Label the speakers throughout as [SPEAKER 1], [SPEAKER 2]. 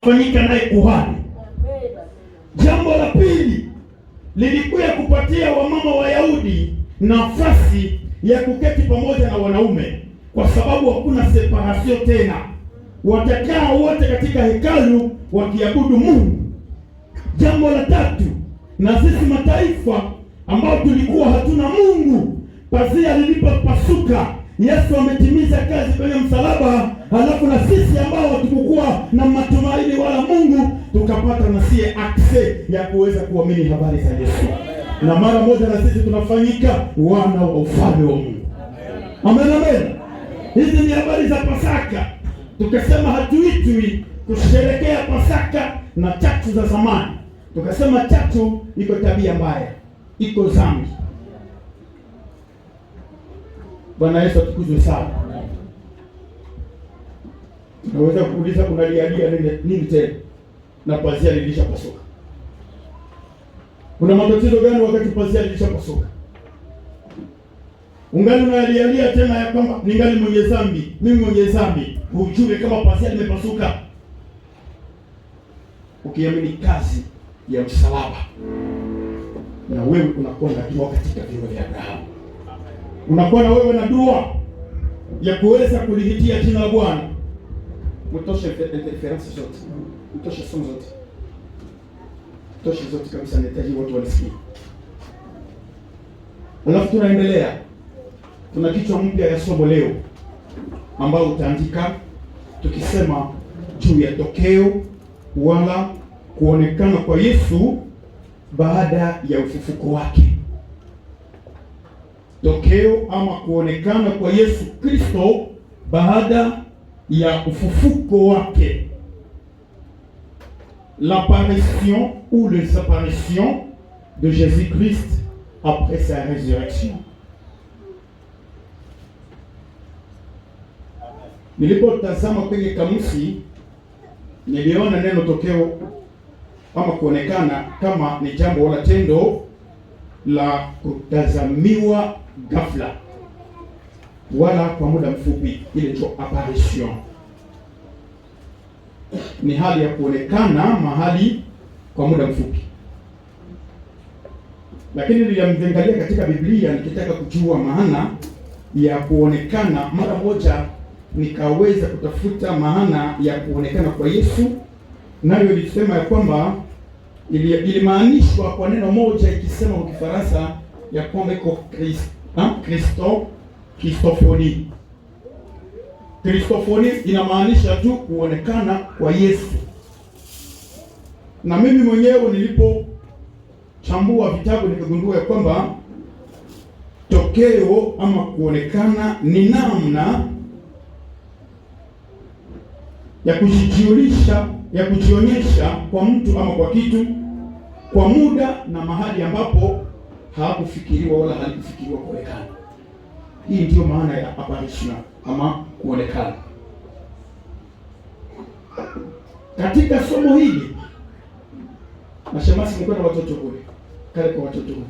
[SPEAKER 1] fanyika naye kuhani. Jambo la pili lilikuwa kupatia wamama Wayahudi nafasi ya kuketi pamoja na wanaume, kwa sababu hakuna separation tena. Watakaa wote katika hekalu wakiabudu Mungu. Jambo la tatu, na sisi mataifa ambao tulikuwa hatuna Mungu, pazia lilipopasuka, Yesu ametimiza kazi kwenye msalaba, halafu na sisi ambao hatukuwa na matumaini wala Mungu, tukapata na sie access ya kuweza kuamini habari za Yesu. Na mara moja na sisi tunafanyika wana wa ufalme wa Mungu. Amen, amen. Hizi ni habari za Pasaka. Tukasema hatuitwi kusherekea Pasaka na chatu za zamani. Tukasema chatu iko tabia mbaya, iko dhambi. Bwana Yesu atukuzwe sana. Naweza kuuliza kunalia nini tena na pazia lilishapasuka? Kuna matatizo gani wakati pazia lilishapasuka? Ungali unalialia tena ya kwamba ningali mwenye dhambi, mimi mwenye dhambi, hujue kama pazia limepasuka. Ukiamini kazi ya msalaba, na wewe unakuwa na dua katika viuno vya Abrahamu. Unakuwa na wewe na dua ya kuweza kulihitia jina la Bwana. Mtoshe interference zote, mtoshe somo zote, mtoshe zote kabisa, nahitaji watu walisikie. Alafu tunaendelea. Tuna kichwa mpya ya somo leo ambao utaandika tukisema juu ya tokeo wala kuonekana kwa Yesu baada ya ufufuko wake. Tokeo ama kuonekana kwa Yesu Kristo baada ya ufufuko wake. L'apparition ou les apparitions de Jésus-Christ après sa résurrection. Nilipotazama kwenye kamusi, niliona neno tokeo ama kuonekana kama ni jambo wala tendo la kutazamiwa ghafla wala kwa muda mfupi. Ile ndio apparition, ni hali ya kuonekana mahali kwa muda mfupi. Lakini niliangalia katika Biblia nikitaka kujua maana ya kuonekana, mara moja nikaweza kutafuta maana ya kuonekana kwa Yesu, nayo ilisema ya kwamba ilimaanishwa kwa neno moja ikisema kwa Kifaransa ya kwamba iko Christophanie. Christophanie inamaanisha tu kuonekana kwa Yesu. Na mimi mwenyewe nilipochambua vitabu nikagundua ya kwamba tokeo ama kuonekana ni namna ya kujionyesha kwa mtu ama kwa kitu kwa muda na mahali ambapo hakufikiriwa wala halikufikiriwa kuonekana. Hii ndio maana ya apparition ama kuonekana. Katika somo hili na shemasi mko na watoto kule, kale kwa watoto kule,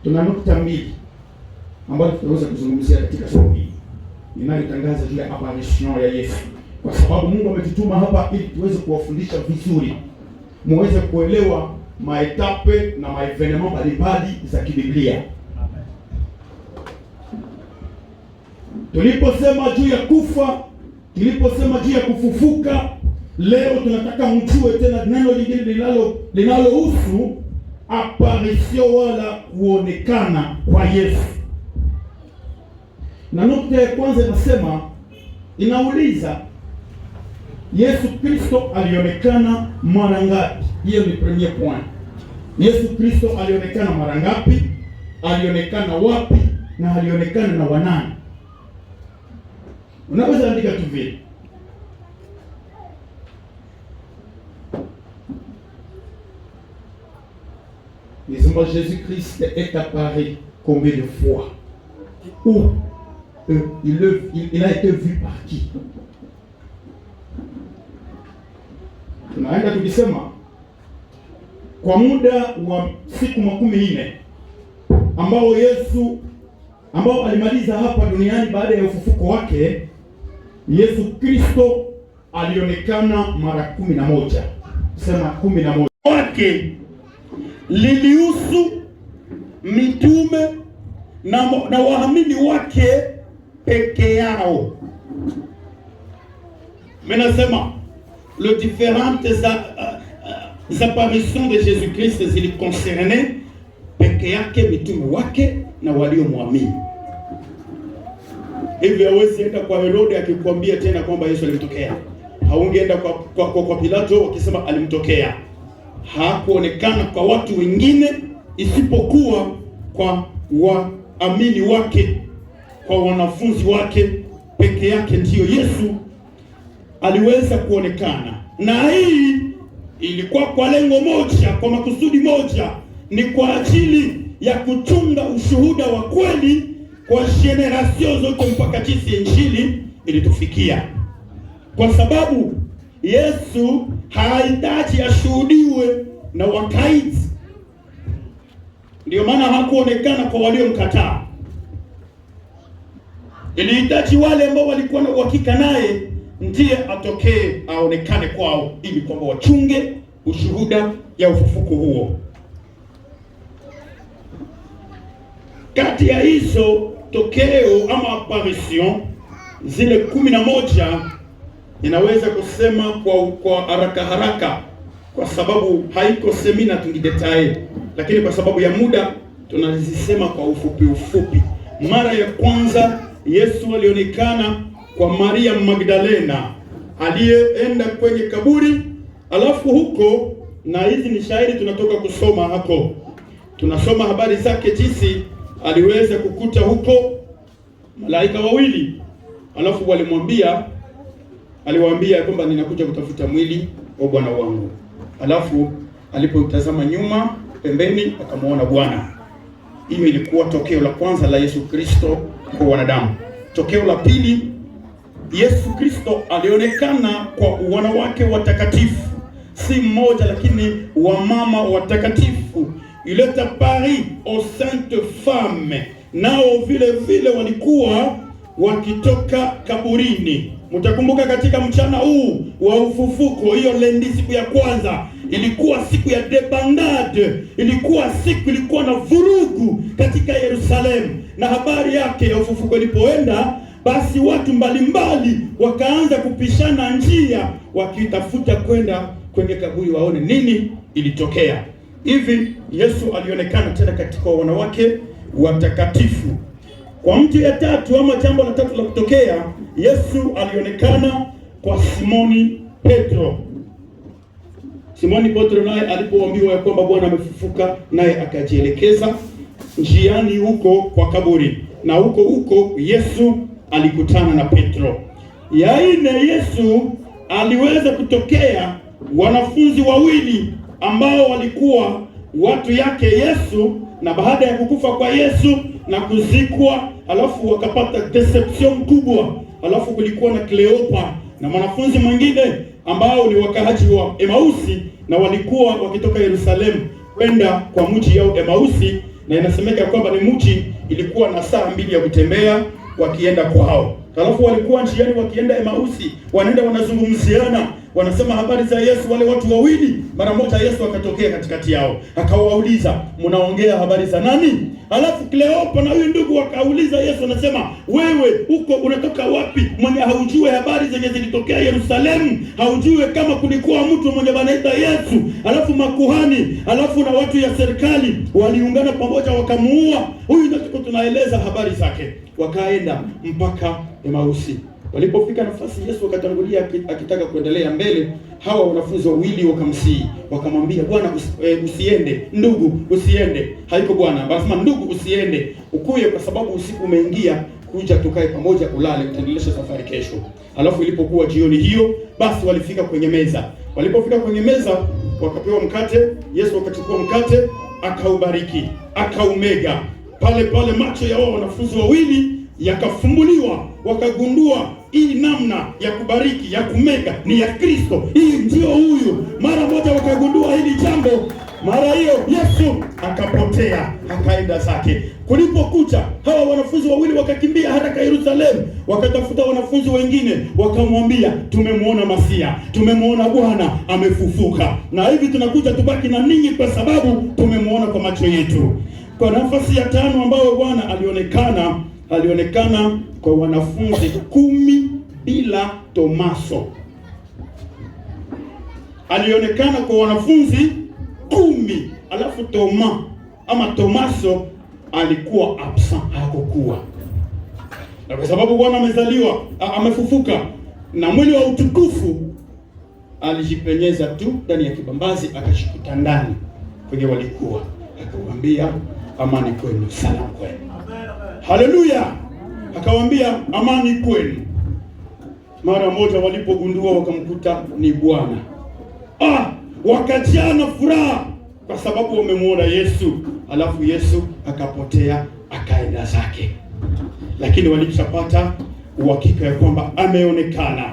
[SPEAKER 1] tuna nukta mbili ambazo tunaweza kuzungumzia katika somo hili inayotangaza juu ya apparition ya Yesu, kwa sababu Mungu ametutuma hapa ili tuweze kuwafundisha vizuri, muweze kuelewa maetape na maevenema mbalimbali za kibiblia. Tuliposema juu ya kufa, tuliposema juu ya kufufuka, leo tunataka mjue tena neno lingine linalohusu apparition wala kuonekana kwa Yesu. Na nukta ya kwanza inasema, inauliza Yesu Kristo alionekana mara ngapi? Hiyo ni premier point. Yesu Kristo alionekana mara ngapi? Alionekana wapi? Na alionekana na wanani? Unaweza andika tu vile. Disons Jésus-Christ est apparu combien de fois? Où il a été vu par qui? Tunaenda tukisema kwa muda wa siku 40 ambao alimaliza hapa duniani baada ya ufufuko wake, Yesu Kristo alionekana mara 11. Sema 11. Wake lilihusu mitume na waamini wake peke yao. Menasema les différentes apparitions de Jésus-Christ ziliconcernaient peke yake mitume wake na waliomwamini. Hivi hawezi enda kwa Herode akikwambia tena kwamba Yesu alimtokea. Haungeenda kwa Pilato wakisema alimtokea. Hakuonekana kwa watu wengine isipokuwa kwa waamini wake, kwa wanafunzi wake peke yake ndiyo Yesu aliweza kuonekana. Na hii ilikuwa kwa lengo moja, kwa makusudi moja, ni kwa ajili ya kuchunga ushuhuda wa kweli kwa generation zote mpaka jinsi Injili ilitufikia. Kwa sababu Yesu hahitaji ashuhudiwe na wakaidi. Ndio maana hakuonekana kwa waliomkataa. Ilihitaji wale ambao walikuwa na uhakika naye ndiye atokee, aonekane kwao, ili kwamba wachunge ushuhuda ya ufufuko huo. Kati ya hizo tokeo ama apparition zile 11, inaweza kusema kwa haraka kwa sababu haiko semina tungidetaye, lakini kwa sababu ya muda tunazisema kwa ufupi. Mara ya kwanza Yesu alionekana kwa Maria Magdalena aliyeenda kwenye kaburi, alafu huko, na hizi ni shairi tunatoka kusoma hako, tunasoma habari zake jinsi aliweza kukuta huko malaika wawili, alafu aliwaambia kwamba ninakuja kutafuta mwili wa Bwana wangu. Alafu alipotazama nyuma pembeni akamwona Bwana. Hiyo ilikuwa tokeo la kwanza la Yesu Kristo kwa wanadamu. Tokeo la pili, Yesu Kristo alionekana kwa wanawake watakatifu, si mmoja lakini wamama watakatifu. Il est apparu aux saintes femmes. Nao vile walikuwa wakitoka kaburini. Mtakumbuka katika mchana huu wa ufufuko, hiyo lendi, siku ya kwanza ilikuwa siku ya debandade, ilikuwa na vurugu katika Yerusalemu, na habari yake ya ufufuko ilipoenda, basi watu mbalimbali wakaanza kupishana njia wakitafuta kwenda kwenye kaburi waone nini ilitokea. Hivi Yesu alionekana tena katika wanawake watakatifu. Kwa mtu ya tatu ama jambo la tatu la kutokea, Yesu alionekana kwa Simoni Petro. Simoni Petro naye alipoambiwa ya kwamba Bwana amefufuka, naye akajielekeza njiani huko kwa kaburi, na huko Yesu alikutana na Petro. Yaine Yesu aliweza kutokea wanafunzi wawili ambao walikuwa watu yake Yesu, na baada ya kukufa kwa Yesu na kuzikwa, alafu wakapata deception kubwa. Alafu kulikuwa na Kleopa na mwanafunzi mwingine ambao ni wakahaji wa Emausi, na walikuwa wakitoka Yerusalemu kwenda kwa mji yao Emausi, na inasemeka kwamba ni mji ilikuwa na saa 2 ya kutembea wakienda kwao. Alafu walikuwa njiani wakienda Emausi, wanaenda wanazungumziana, wanasema habari za Yesu. Wale watu wawili, mara moja Yesu akatokea katikati yao, akawauliza, mnaongea habari za nani? Alafu Kleopa na huyu ndugu wakauliza Yesu, anasema, wewe huko unatoka wapi? Mwenye haujue habari zenye zilitokea Yerusalemu? Haujue kama kulikuwa mtu mwenye wanaita Yesu? Alafu makuhani, alafu na watu ya serikali waliungana pamoja wakamuua. Huyu ndio tunaeleza habari zake. Wakaenda mpaka Emausi. Walipofika nafasi, Yesu akatangulia akitaka kuendelea mbele. Hawa wanafunzi wawili wakamsihi, wakamwambia, Bwana usiende, ndugu usiende. Haiko Bwana, basi ndugu usiende, ukuye kwa sababu usiku umeingia, kuja tukae pamoja ulale, tutaendelesha safari kesho. Alafu ilipokuwa jioni hiyo, basi walifika kwenye meza. Walipofika kwenye meza, wakapewa mkate. Yesu akachukua mkate, akaubariki, akaumega. Pale macho ya wao wanafunzi wawili yakafumbuliwa, wakagundua hii namna ya kubariki, ya kumega ni ya Kristo. Hii ndio huyu. Mara moja wakagundua hili jambo, Mara hiyo Yesu akapotea, akaenda zake. Kulipokucha, hawa wanafunzi wawili wakakimbia haraka Yerusalemu, wakatafuta wanafunzi wengine, wakamwambia, tumemwona Masia, tumemwona Bwana amefufuka, na hivi tunakuja tubaki na ninyi kwa sababu tumemwona kwa macho yetu. Kwa nafasi ya 5 ambayo Bwana alionekana kwa wanafunzi 10 bila Tomaso. Alionekana kwa wanafunzi 10, alafu Tomaso alikuwa absent, hakukuwa. Na kwa sababu Bwana amezaliwa, amefufuka na mwili wa utukufu, alijipenyeza tu ndani ya kibambazi, akashikuta ndani kwenye walikuwa, akawaambia, amani kwenu, salamu kwenu. Haleluya! Akawaambia, amani kwenu. Mara moja walipogundua, wakamkuta ni Bwana, wakajaa na furaha kwa sababu wamemwona Yesu. Alafu Yesu akapotea, akaenda zake. Lakini walipopata uhakika ya kwamba ameonekana,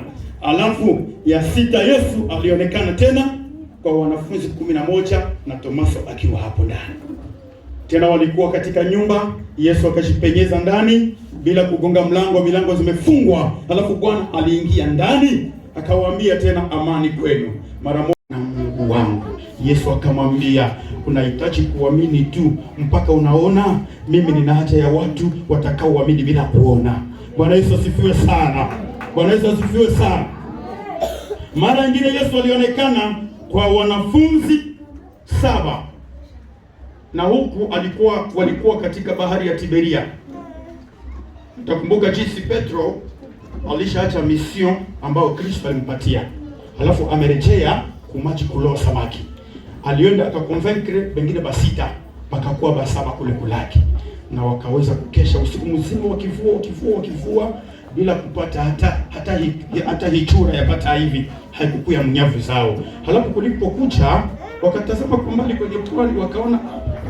[SPEAKER 1] alafu ya 6 Yesu alionekana tena kwa wanafunzi 11 na Tomaso akiwa hapo ndani. Tena walikuwa katika nyumba, Yesu akajipenyeza ndani bila kugonga mlango, milango zimefungwa. Alafu Bwana aliingia ndani, akawaambia tena, amani kwenu. Mara moja, na Mungu wangu. Yesu akamwambia, unahitaji kuamini tu mpaka unaona. Mimi nina haja ya watu watakaoamini bila kuona. Bwana Yesu asifiwe sana. Bwana Yesu asifiwe sana. Mara nyingine Yesu alionekana kwa wanafunzi 7. Na huku walikuwa katika bahari ya Tiberia. Utakumbuka jinsi Petro alishaacha mission ambayo Kristo alimpatia. Alafu amerejea kumaji kuloa samaki. Alienda akakonvenkre bengine 6 pakakuwa 7 kule kulaki. Na wakaweza kukesha usiku mzima wakivua bila kupata hata hichura ya pata hivi, haikukuya mnyavu zao. Halafu kulipokucha, wakatazama kwa mbali kwenye pwani, wakaona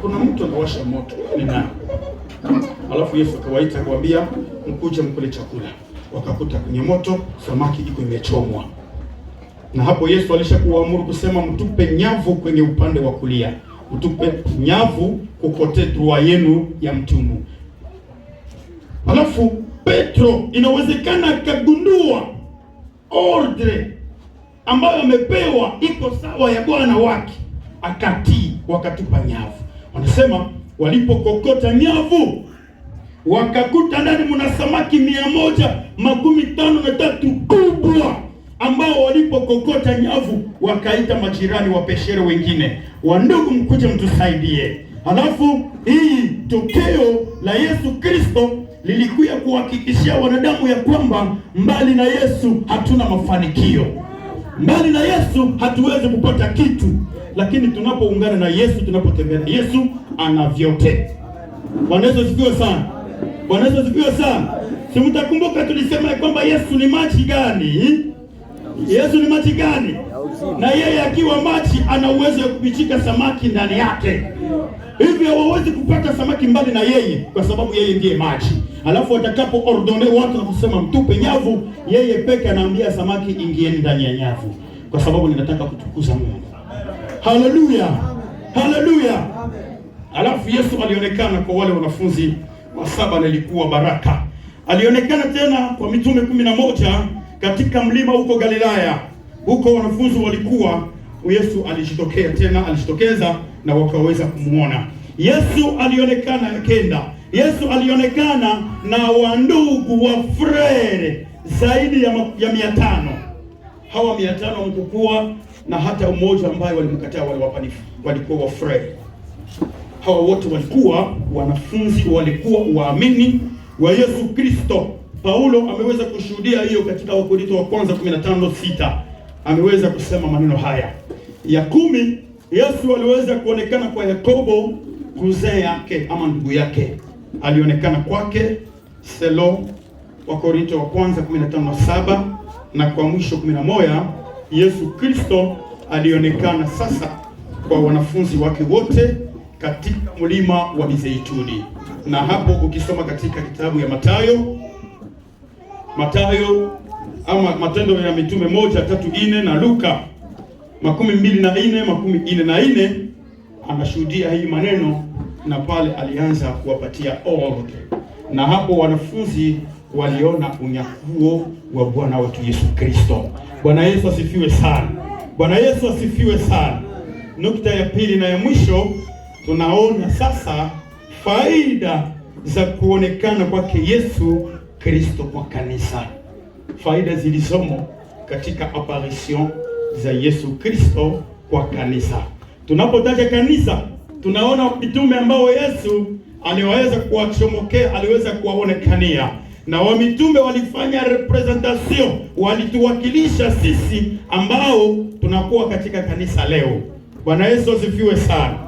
[SPEAKER 1] kuna mtu anawasha moto. Ni nani? Alafu Yesu akawaita, akawaambia, mkuje mkule chakula. Wakakuta kwenye moto samaki iko imechomwa. Na hapo Yesu alishakuamuru kusema, mtupe nyavu kwenye upande wa kulia, mtupe nyavu kukote droa yenu ya mtumu. Alafu Petro inawezekana akagundua ordre ambayo amepewa iko sawa ya Bwana wake, akatii, wakatupa nyavu. Wanasema walipokokota nyavu, wakakuta ndani mna samaki 153 kubwa, ambao walipokokota nyavu wakaita majirani wa peshere wengine, wandugu, mkuje mtusaidie. Halafu hii tokeo la Yesu Kristo lilikuja kuhakikishia wanadamu ya kwamba mbali na Yesu hatuna mafanikio. Mbali na Yesu hatuwezi kupata kitu, lakini tunapoungana na Yesu, tunapotembea na Yesu, ana vyote. Bwana Yesu asifiwe sana. Bwana Yesu asifiwe sana. Si mtakumbuka tulisema kwamba Yesu ni maji gani? Yesu ni maji gani? Na yeye akiwa maji ana uwezo wa kupichika samaki ndani yake. Hivyo hawawezi kupata samaki mbali na yeye, kwa sababu yeye ndiye maji. Alafu atakapo ordone watu na kusema mtupe nyavu, yeye peke anaambia samaki ingieni ndani ya nyavu, kwa sababu ninataka kutukuza Mungu. Haleluya, haleluya. Alafu Yesu alionekana kwa wale wanafunzi wa 7 na ilikuwa baraka. Alionekana tena kwa mitume 11 katika mlima huko Galilaya. Huko wanafunzi walikuwa, Yesu alijitokeza na wakaweza kumuona. Yesu alionekana akenda. Yesu alionekana na wandugu wa frere zaidi ya 500. Hawa 500 mkukua na hata mmoja ambaye walimkataa, wale wapanifu walikuwa wa frere. Hawa wote walikuwa wanafunzi, walikuwa waamini wa Yesu Kristo. Paulo ameweza kushuhudia hiyo katika Wakorintho wa kwanza 15:6. Ameweza kusema maneno haya. Ya 10, Yesu aliweza kuonekana kwa Yakobo, kuzee yake ama ndugu yake. Alionekana kwake selo, Wakorintho wa kwanza 15:7, na kwa mwisho 11 Yesu Kristo alionekana sasa kwa wanafunzi wake wote katika mlima wa Mizeituni. Na hapo ukisoma katika kitabu ya Mathayo ama Matendo ya Mitume 1:3-4 na Luka 24:44, anashuhudia hii maneno, na pale alianza kuwapatia ordre, na hapo wanafunzi waliona unyakuo wa Bwana wetu Yesu Kristo. Bwana Yesu asifiwe sana. Bwana Yesu asifiwe sana. Nukta ya pili na ya mwisho, tunaona sasa faida za kuonekana kwake Yesu Kristo kwa kanisa. Faida zilizomo katika apparition za Yesu Kristo kwa kanisa. Tunapotaja kanisa, tunaona mitume ambao Yesu aliweza kuwachomokea, aliweza kuwaonekania, na wa mitume walifanya representation, walituwakilisha sisi ambao tunakuwa katika kanisa leo. Bwana Yesu asifiwe sana.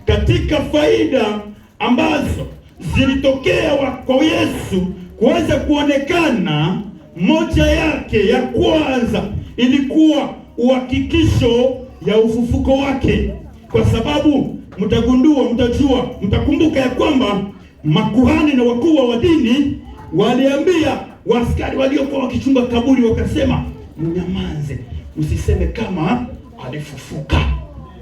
[SPEAKER 1] Katika faida ambazo zilitokea kwa Yesu kuweza kuonekana, moja yake ya kwanza ilikuwa uhakikisho ya ufufuko wake, kwa sababu mtagundua, mtajua, mtakumbuka ya kwamba makuhani na wakuu wa dini waliambia waaskari waliokuwa wakichunga kaburi, wakasema, mnyamaze, msiseme kama alifufuka,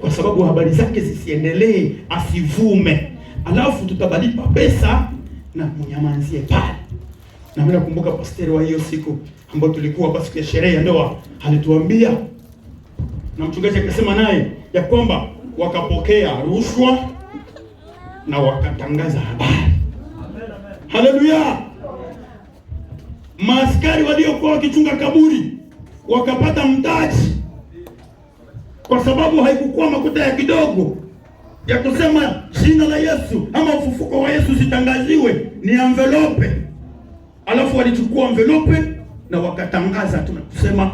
[SPEAKER 1] kwa sababu habari zake zisiendelee, asivume, alafu tutabalipa pesa na mnyamazie pale. Na mimi nakumbuka pasteri wa hiyo siku ambayo tulikuwa kwa siku ya sherehe ya ndoa alituambia, na mchungaji akasema naye ya kwamba wakapokea rushwa na wakatangaza habari. Haleluya! Maaskari waliokuwa wakichunga kaburi wakapata mtaji, kwa sababu haikukuwa makuta ya kidogo ya kusema jina la Yesu ama ufufuko wa Yesu zitangaziwe, ni envelope. Alafu walichukua envelope na wakatangaza, tunasema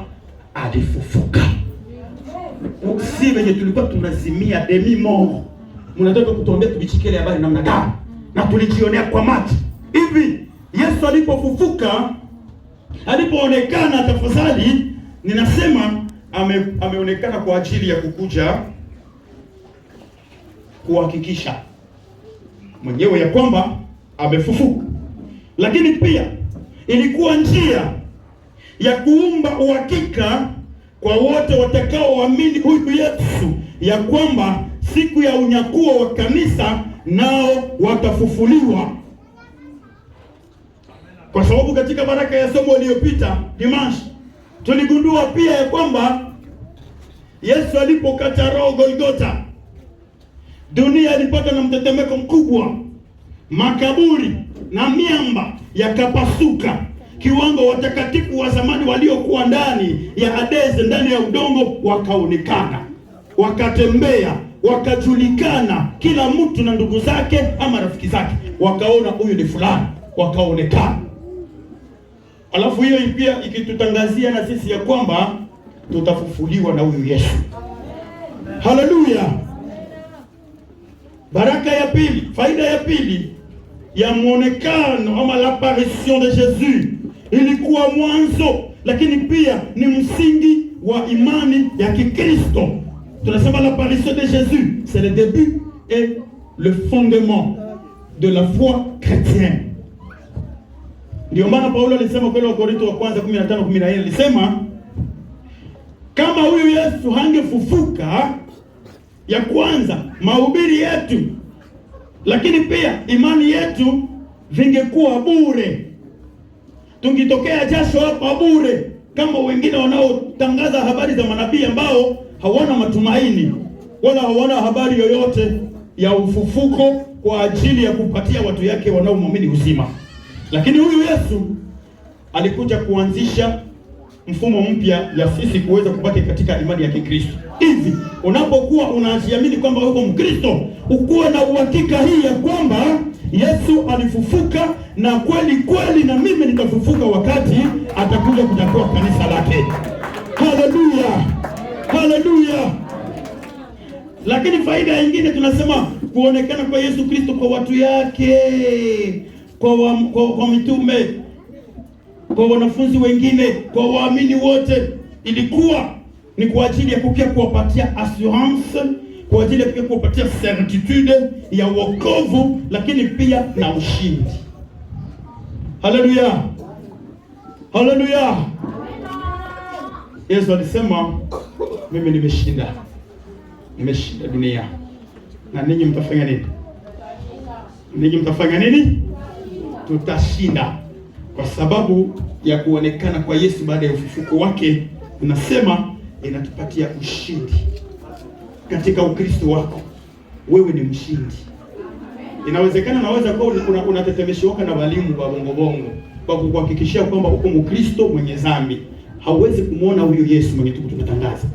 [SPEAKER 1] alifufuka. Si wenye tulikuwa tunazimia demi mort, mnataka kutuambia tubichikele habari namna gani? Na tulijionea kwa macho. Hivi Yesu alipofufuka, alipoonekana, tafadhali ninasema ameonekana kwa ajili ya kukuja kuhakikisha mwenyewe ya kwamba amefufuka, lakini pia ilikuwa njia ya kuumba uhakika kwa wote watakaoamini huyu Yesu ya kwamba siku ya unyakuo wa kanisa nao watafufuliwa. Kwa sababu katika baraka ya somo iliyopita dimanche tuligundua pia ya kwamba Yesu alipokata roho Golgotha, dunia ilipata na mtetemeko mkubwa, makaburi na miamba yakapasuka, kiwango watakatifu wa zamani waliokuwa ndani ya Hadesi, ndani ya udongo, wakaonekana, wakatembea, wakajulikana, kila mtu na ndugu zake ama rafiki zake wakaona huyu ni fulani, wakaonekana. Alafu hiyo pia ikitutangazia na sisi ya kwamba tutafufuliwa na huyu Yesu. Haleluya! Baraka ya pili, faida ya pili ya muonekano ama l'apparition de Jésus ilikuwa mwanzo, lakini pia ni msingi wa imani ya Kikristo. Tunasema l'apparition de Jésus, c'est le début et le fondement de la foi chrétienne. Ndio maana Paulo alisema kwa Wakorintho wa kwanza 15:14 alisema, kama huyu Yesu hangefufuka, ya kwanza mahubiri yetu, lakini pia imani yetu vingekuwa bure. Tungitokea jasho hapa bure, kama wengine wanaotangaza habari za manabii ambao hawana matumaini wala hawana habari yoyote ya ufufuko kwa ajili ya kupatia watu yake wanaomwamini uzima. Lakini huyu Yesu alikuja kuanzisha mfumo mpya ya sisi kuweza kubaki katika imani ya Kikristo. Hivi unapokuwa unajiamini kwamba uko Mkristo, ukuwe na uhakika hii ya kwamba Yesu alifufuka, na kweli kweli na mimi nitafufuka wakati atakuja kuchukua kanisa lake. Haleluya! Haleluya! Lakini faida nyingine tunasema kuonekana kwa Yesu Kristo kwa watu yake, kwa mitume, kwa wanafunzi wengine, kwa waamini wote, ilikuwa ni kwa ajili ya kuwapatia assurance, kwa ajili ya kuwapatia certitude ya wokovu, lakini pia na ushindi. Haleluya! Haleluya! Yesu alisema, mimi nimeshinda dunia, Na ninyi mtafanya nini? Ninyi mtafanya nini? Tutashinda, kwa sababu ya kuonekana kwa Yesu baada ya ufufuko wake. Unasema inatupatia ushindi katika Ukristo wako. Wewe ni mshindi. Inawezekana naweza kuwa unatetemeshwa na walimu wa bongo kwa kuhakikishia kwamba uko Mkristo mwenye dhambi. Hauwezi kumuona huyo Yesu mwenye tunatangaza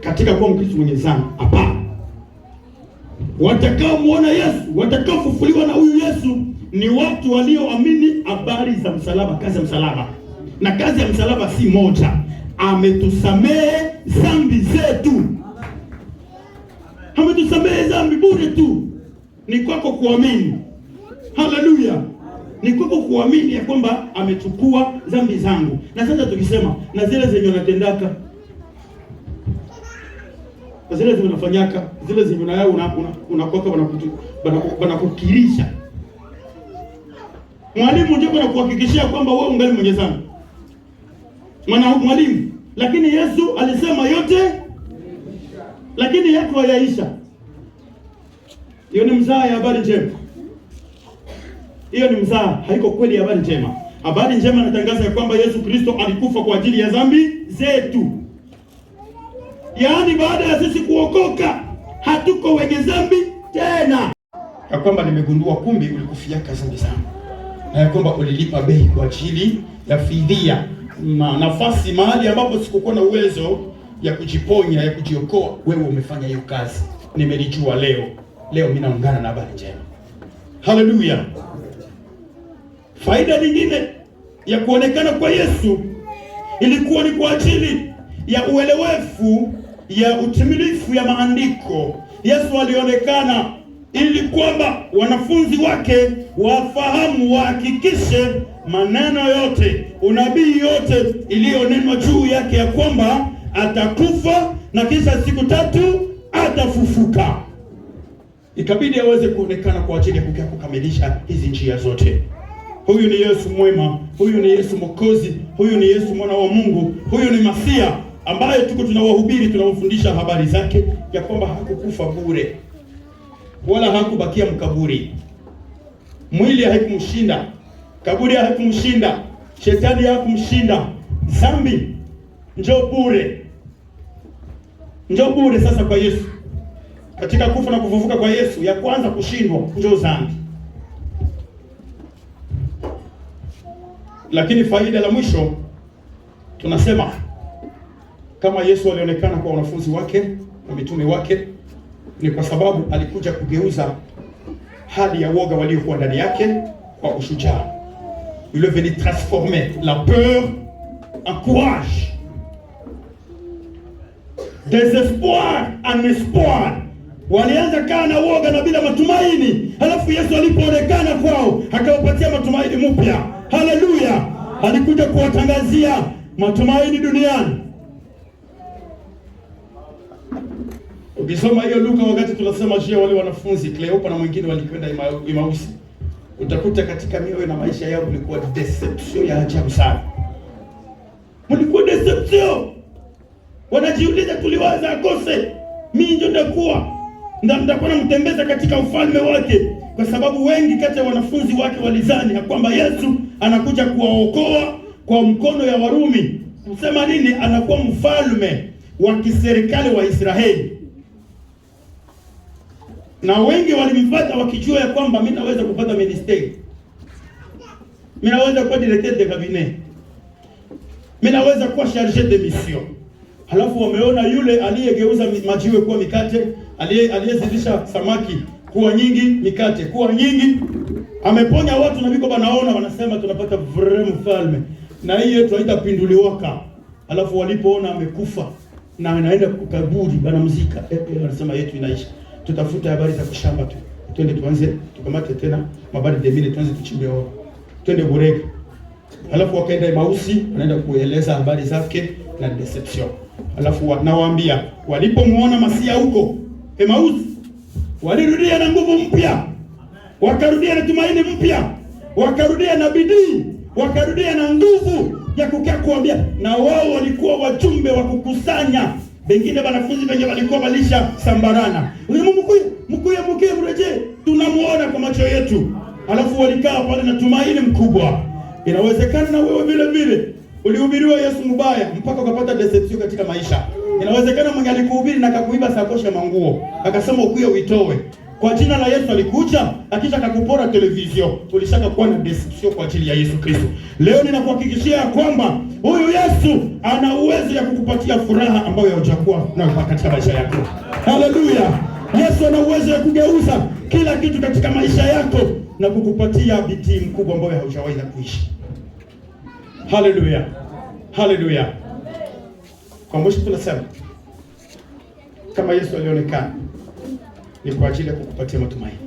[SPEAKER 1] katika kuwa Mkristo mwenye dhambi. Hapana. Watakao muona Yesu, watakao fufuliwa na huyu Yesu ni watu walioamini habari za msalaba, kazi ya msalaba. Na kazi ya msalaba si moja. Ametusamehe dhambi zetu. Ametusamehe dhambi bure tu. Ni kwako kuamini. Haleluya. Ni kwako kuamini ya kwamba amechukua dhambi zangu. Na sasa tukisema na zile zenye unatendaka, na zile zenye unafanyaka, zile zenye unakoka wanakukirisha. Mwalimu ndio anakuhakikishia kwamba wewe ungali mwenye dhambi. Mwalimu, lakini Yesu alisema yote, lakini yako hayaisha. Hiyo ni mzaa ya habari njema. Hiyo ni mzaa, haiko kweli habari njema. Habari njema inatangaza ya kwamba Yesu Kristo alikufa kwa ajili ya dhambi zetu. Yaani baada ya sisi kuokoka, hatuko wenye dhambi tena. Ya kwamba nimegundua kumbi ulikufiaka dhambi zangu. Na ya kwamba ulilipa bei kwa ajili ya fidia. Nafasi mahali ambapo sikukuwa na uwezo ya kujiponya, ya kujiokoa, wewe umefanya hiyo kazi. Nimelijua leo. Leo mimi naungana na habari njema. Haleluya. Faida nyingine ya kuonekana kwa Yesu ilikuwa ni kwa ajili ya uelewefu ya utimilifu ya maandiko. Yesu alionekana ili kwamba wanafunzi wake wafahamu, wahakikishe maneno yote, unabii yote iliyonenwa juu yake ya kwamba atakufa na kisha siku 3 atafufuka. Ikabidi aweze kuonekana kwa ajili ya kukamilisha hizi njia zote. Huyu ni Yesu mwema, huyu ni Yesu Mwokozi, huyu ni Yesu mwana wa Mungu, huyu ni Masia ambaye tuko tunawahubiri, tunawafundisha habari zake ya kwamba hakukufa bure wala hakubakia mkaburi. Mwili haikumshinda, kaburi haikumshinda, shetani hakumshinda, dhambi njoo bure. Njoo bure sasa kwa Yesu. Katika kufa na kufufuka kwa Yesu, ya kwanza kushindwa njoo dhambi. Lakini faida la mwisho tunasema kama Yesu alionekana kwa wanafunzi wake na mitume wake, ni kwa sababu alikuja kugeuza hali ya woga waliokuwa ndani yake kwa ushujaa. Il est venu transformer la peur en courage, désespoir en espoir. Walianza kaa na woga na bila matumaini, halafu Yesu alipoonekana kwao akawapatia matumaini mpya. Haleluya! Alikuja kuwatangazia matumaini duniani. Ukisoma hiyo Luka, wakati tunasema juu ya wale wanafunzi Kleopa na mwingine walikwenda Emausi, utakuta katika mioyo na maisha yao kulikuwa deception ya ajabu sana. Mlikuwa deception. Wanajiuliza, tuliwaza akose, mimi ndio ndakuwa namtembeza katika ufalme wake, kwa sababu wengi kati ya wanafunzi wake walizani ya kwamba Yesu anakuja kuwaokoa kwa mkono ya Warumi. Kusema nini? Anakuwa mfalme wa kiserikali wa Israeli. Na wengi walimfuata wakijua ya kwamba mimi naweza kupata ministeri. Mimi naweza kuwa directeur de cabinet. Mimi naweza kuwa chargé de mission. Halafu wameona yule aliyegeuza majiwe kuwa mikate, aliyezidisha samaki kuwa nyingi, mikate kuwa nyingi, ameponya watu na biko banaona, wanasema tunapata vrem mfalme. Na hii yetu haitapinduliwaka. Halafu walipoona amekufa na anaenda kukaburi, banamzika, wanasema yetu inaisha. Tutafuta habari za kushamba tu. Twende tuanze tukamate tena mabadi de mine, tuanze tuchimbe oro. Twende Burega. Halafu wakaenda Emausi, wanaenda kueleza habari zake na deception. Halafu wanawaambia walipomuona Masia huko Emausi, walirudia na nguvu mpya. Wakarudia na tumaini mpya. Wakarudia na bidii, wakarudia na nguvu ya kukaa kuambia. Na wao walikuwa wajumbe wa kukusanya. Bengine wanafunzi wengi walikuwa walisha sambarana. Mungu mkuye mrejee. Tunamuona kwa macho yetu. Alafu walikaa pale na tumaini mkubwa. Inawezekana na wewe vile vile ulihubiriwa Yesu mbaya mpaka ukapata deception katika maisha. Inawezekana mwenye alikuhubiri na akakuiba sakosha manguo, akasema ukuye uitoe. Kwa jina la Yesu alikuja, akisha akakupora television. Ulishaka kuwa na deception kwa ajili ya Yesu Kristo. Leo ninakuhakikishia kwamba huyu Yesu ana uwezo ya kukupatia furaha ambayo haujakuwa nayo katika maisha yako. Haleluya! Yesu ana uwezo ya kugeuza kila kitu katika maisha yako na kukupatia bidii mkubwa ambayo haujawahi kuishi. Haleluya! Haleluya! Kwa mwisho tunasema kama Yesu alionekana ni kwa ajili ya kukupatia matumaini.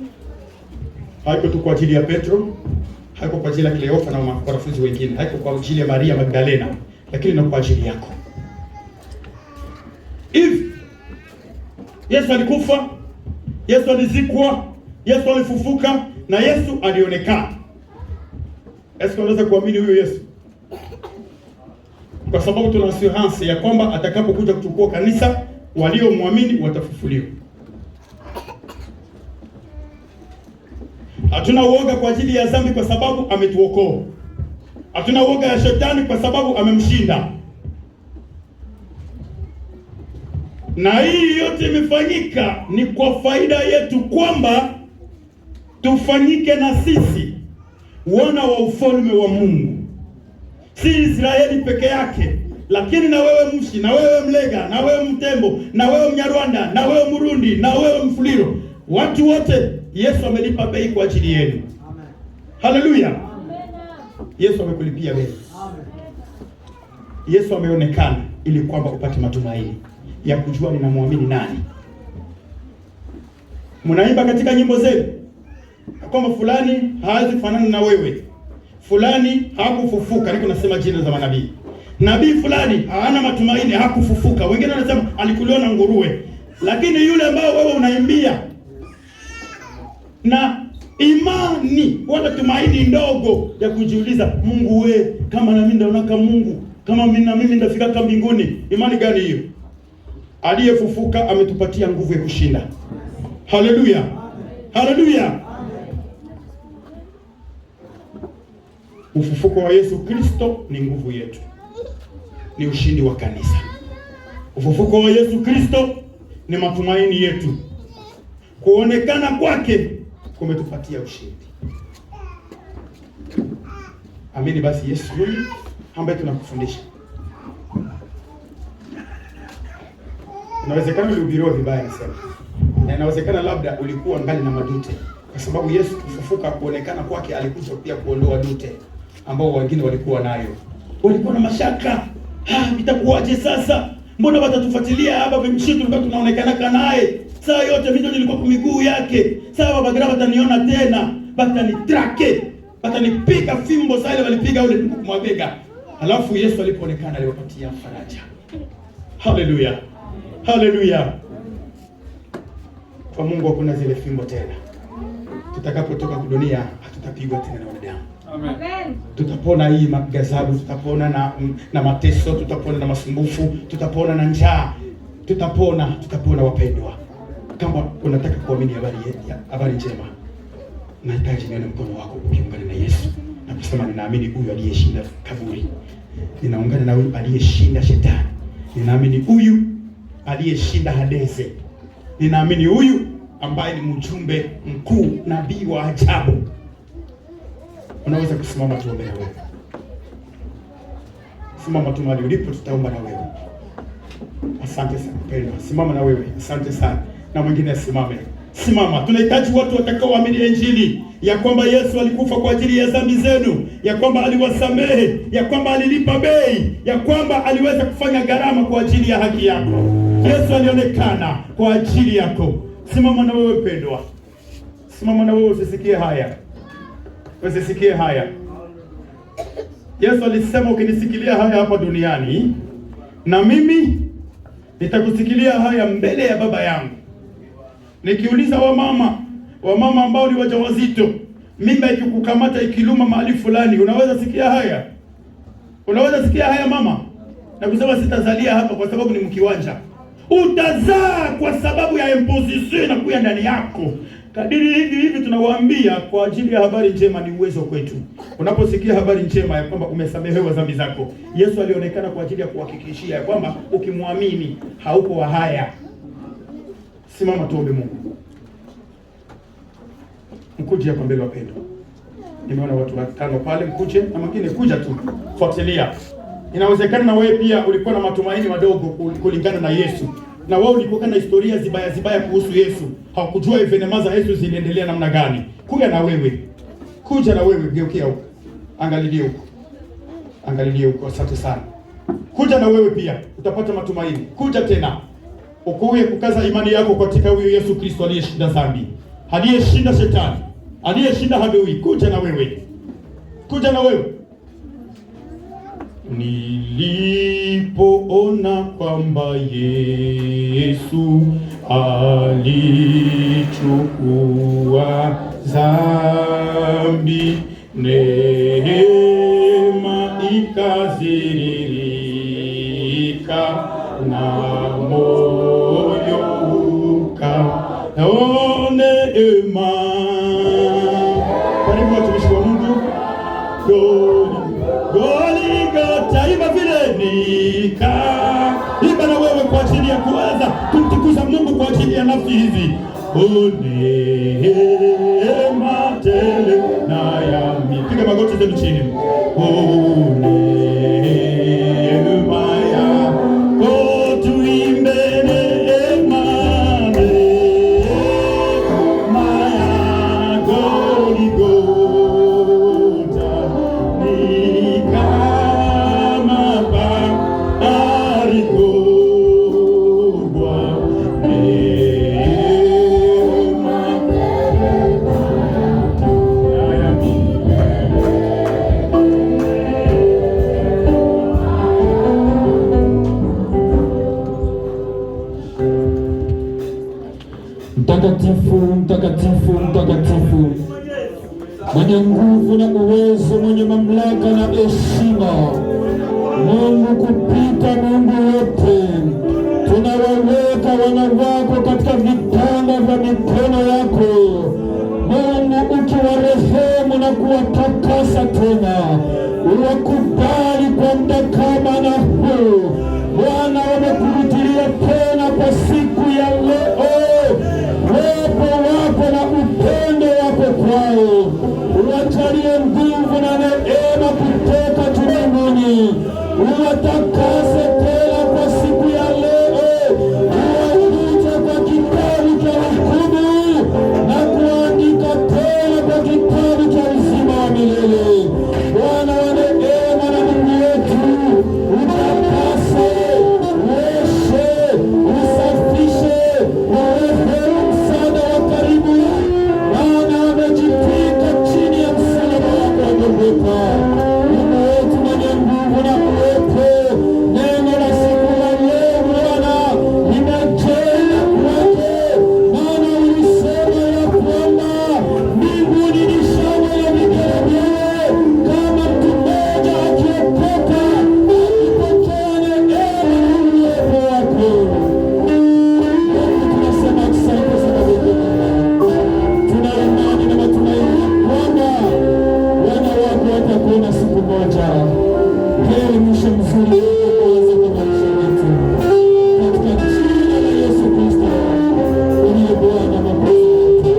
[SPEAKER 1] Haiko tu kwa ajili ya Petro, haiko kwa ajili ya Kleofa na wanafunzi wengine, haiko kwa ajili ya Maria Magdalena, lakini na kwa ajili yako. Hivi Yesu alikufa, Yesu alizikwa, Yesu alifufuka na Yesu alionekana. Yesu anaweza kuamini huyo Yesu? Kwa sababu tuna assurance ya kwamba atakapokuja kuchukua kanisa, waliomwamini watafufuliwa. Hatuna uoga kwa ajili ya dhambi kwa sababu ametuokoa. Hatuna uoga ya shetani kwa sababu amemshinda. Na hii yote imefanyika ni kwa faida yetu, kwamba tufanyike na sisi wana wa ufalme wa Mungu. Si Israeli peke yake, lakini na wewe Mshi, na wewe Mlega, na wewe Mtembo, na wewe Mnyarwanda, na wewe Murundi, na wewe Mfuliro, watu wote Yesu amelipa bei kwa ajili yenu. Amen. Haleluya. Amen. Yesu amekulipia bei. Amen. Yesu ameonekana ili kwamba upate matumaini ya kujua ninamwamini nani. Mnaimba katika nyimbo zenu kwamba fulani hawezi fanana na wewe, fulani hakufufuka. Niko nasema jina za manabii. Nabii fulani hana matumaini, hakufufuka. Wengine wanasema alikuliwa na nguruwe. Lakini yule ambao wewe unaimbia na imani wala tumaini ndogo ya kujiuliza, Mungu we, kama na mimi ndaonaka Mungu, kama mimi na mimi ndafika kama mbinguni. Imani gani hiyo? Aliyefufuka ametupatia nguvu ya kushinda. Haleluya. Haleluya. Ufufuko wa Yesu Kristo ni nguvu yetu. Ni ushindi wa kanisa. Ufufuko wa Yesu Kristo ni matumaini yetu. Kuonekana kwake kumetupatia ushindi. Amini basi Yesu huyu ambaye tunakufundisha. Inawezekana ulihubiriwa vibaya nasema. Na inawezekana labda ulikuwa ngali na madute. Kwa sababu Yesu kufufuka, kuonekana kwake, alikuja pia kuondoa dute ambao wengine walikuwa nayo. Walikuwa na mashaka. Itakuwaje sasa? Mbona watatufuatilia hapa vimshitu tulikuwa tunaonekana naye? Saa yote mimi nilikuwa kwa miguu yake. Saa bagara wataniona tena, batanitrake, batanipiga fimbo saa ile walipiga ule ndugu kumwabega. Halafu Yesu alipoonekana aliwapatia faraja. Haleluya. Haleluya. Kwa Mungu hakuna zile fimbo tena. Tutakapotoka dunia hatutapigwa tena na wanadamu. Amen. Tutapona hii magazabu, tutapona na mateso, tutapona na masumbufu, tutapona na njaa. Tutapona wapendwa. Kama unataka kuamini habari njema, nahitaji nione mkono wako ukiungana na Yesu na kusema ninaamini huyu aliyeshinda kaburi. Ninaungana na huyu aliyeshinda shetani. Ninaamini huyu aliyeshinda Hadeze. Ninaamini huyu ambaye ni mjumbe mkuu, nabii wa ajabu. Unaweza kusimama tuombe na wewe. Simama tu mahali ulipo, tutaomba na wewe. Asante sana mpendwa. Simama na wewe. Asante sana. Na mwingine asimame. Simama. Tunahitaji watu watakaoamini Injili ya kwamba Yesu alikufa kwa ajili ya dhambi zenu, ya kwamba aliwasamehe, ya kwamba alilipa bei, ya kwamba aliweza kufanya gharama kwa ajili ya haki yako. Yesu alionekana kwa ajili yako. Simama na wewe mpendwa. Simama na wewe, usisikie haya. Usisikie haya. Yesu alisema ukinisikilia haya hapa duniani, na mimi nitakusikilia haya mbele ya Baba yangu. Nikiuliza wamama ambao ni wajawazito, mimba ikikukamata ikiluma mahali fulani, unaweza sikia haya? Unaweza sikia haya mama? Na kusema sitazalia hapa kwa sababu ni mkiwanja. Utazaa kwa sababu ya imposition inakuya ndani yako. Kadiri hivi tunawaambia kwa ajili ya habari njema ni uwezo kwetu. Unaposikia habari njema ya kwamba umesamehewa dhambi zako, Yesu alionekana kwa ajili ya kuhakikishia ya kwamba ukimwamini haupo wa haya. Simama tuombe Mungu. Mkuje hapa mbele wapendwa. Nimeona watu 5 pale, mkuje na mwingine kuja tu. Fuatilia. Inawezekana na wewe pia ulikuwa na matumaini madogo kulingana na Yesu. Na wewe ulikuwa na historia zibaya kuhusu Yesu. Haukujua evenema za Yesu ziliendelea namna gani. Kuja na wewe. Kuja na wewe, geukia huko. Angalilia huko. Angalilia huko, asante sana. Kuja na wewe pia, utapata matumaini. Kuja tena. Ukuye kukaza imani yako katika huyo Yesu Kristo aliyeshinda dhambi. Aliyeshinda shetani. Aliyeshinda adui. Kuja na wewe. Kuja na wewe. Nilipoona kwamba Yesu alichukua dhambi, neema ikaziririka na moyo ukaona neema. Karibu watumishi wa Mungu. Golgotha, imba vile imba na wewe kwa ajili ya kuweza kumtukuza Mungu kwa ajili ya nafsi hizi. Neema tele na yami. Piga magoti zenu chini. Neema yako tuimbe neema, neema ya Golgotha ni kama bahari kubwa.
[SPEAKER 2] Mtakatifu, mtakatifu, mtakatifu, mwenye nguvu na uwezo, mwenye mamlaka na heshima, Mungu kupita Mungu wote, tunawaweka wana wako katika vitanga vya mikono yako. Mungu ukiwarehemu na kuwatakasa tena, uwakubali kwa muda kama na huu. Bwana, wamekurudilia tena kwa siku ya leo. Wepo wako na upendo wako kwao, uwajalie nguvu na neema kutoka juu mbinguni, uwatakase tena kwa siku ya leo, uwaandike kwa kitabu cha hukumu na kuandika tena kwa kitabu cha uzima wa milele. Bwana wa neema na Mungu wetu, utakase, uoshe, usafishe, urehemu msaada wa karibu. Bwana amejitwika chini ya msalaba wako wa Golgotha. Mungu wetu mwenye nguvu na uwepo, neno la siku ya leo Bwana limejenga kwake, maana ulisema ya kwamba mbinguni ni shangwe na vigelegele, kama mtu mmoja akiokoka akipokea neema na uwepo wako. Mungu, tunasema asante sababu tuna imani na matumaini kwamba wana wako watakuona siku moja. Heri mwisho mzuri uweze kwa maisha yetu, katika jina la Yesu Kristo uliye Bwana na Mwokozi wetu.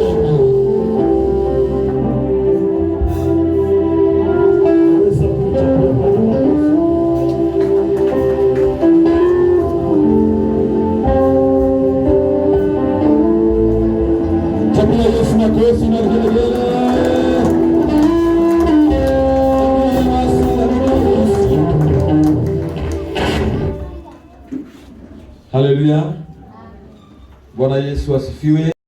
[SPEAKER 2] Amen. Weza kuja chakula Yesu na kosi na vigelegele.
[SPEAKER 3] Haleluya. Bwana Yesu asifiwe.